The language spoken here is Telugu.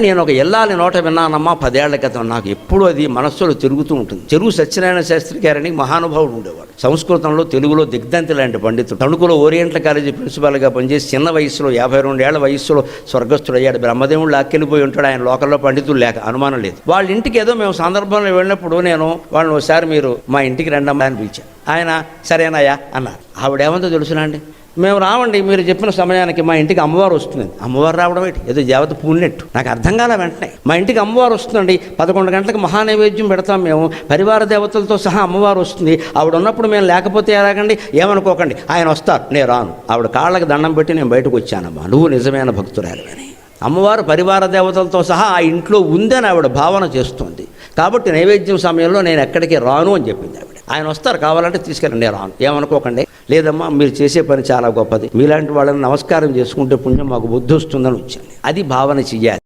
నేను ఒక ఎల్లాలి నోట విన్నానమ్మా 10 ఏళ్ల క్రితం. నాకు ఎప్పుడూ అది మనస్సులో తిరుగుతూ ఉంటుంది. చెరువు సత్యనారాయణ శాస్త్రి గారని మహానుభావుడు ఉండేవాడు. సంస్కృతంలో తెలుగులో దిగ్ధంతి లాంటి పండితుడు. తణుకులో ఓరియంటల్ కాలేజీ ప్రిన్సిపాల్గా పనిచేసి చిన్న వయసులో 52 ఏళ్ల వయసులో స్వర్గస్థుడయ్యాడు. బ్రహ్మదేవుడు లాక్కెళ్ళిపోయి ఉంటాడు. ఆయన లోకల్లో పండితులు లేక అనుమానం లేదు. వాళ్ళ ఇంటికి ఏదో మేము సందర్భంలో వెళ్ళినప్పుడు నేను వాళ్ళని ఒకసారి మీరు మా ఇంటికి రండమ్మా అని పిలిచాను. ఆయన సరేనాయా అన్నారు. ఆవిడేమంతో తెలుసునా అండి, మేము రావండి, మీరు చెప్పిన సమయానికి మా ఇంటికి అమ్మవారు వస్తుంది. అమ్మవారు రావడం ఏంటి, ఏదో దేవత పూనినట్టు. నాకు అర్థం కాలే. వెంటనే మా ఇంటికి అమ్మవారు వస్తుందండి, 11 గంటలకు మహానైవేద్యం పెడతాం మేము, పరివార దేవతలతో సహా అమ్మవారు వస్తుంది. ఆవిడ ఉన్నప్పుడు మేము లేకపోతే ఎలాగండి, ఏమనుకోకండి, ఆయన వస్తారు, నేను రాను. ఆవిడ కాళ్ళకి దండం పెట్టి నేను బయటకు వచ్చానమ్మా, నువ్వు నిజమైన భక్తురాలివని. అమ్మవారు పరివార దేవతలతో సహా ఆ ఇంట్లో ఉందని ఆవిడ భావన చేస్తుంది. కాబట్టి నైవేద్యం సమయంలో నేను ఎక్కడికి రాను అని చెప్పింది ఆవిడ. ఆయన వస్తారు, కావాలంటే తీసుకెళ్ళండి, నేను రాను, ఏమనుకోకండి. లేదమ్మా, మీరు చేసే పని చాలా గొప్పది, మీలాంటి వాళ్ళని నమస్కారం చేసుకుంటే పుణ్యం మాకు బుద్ధి వస్తుందని వచ్చాను. అది భావన చెయ్యాలి.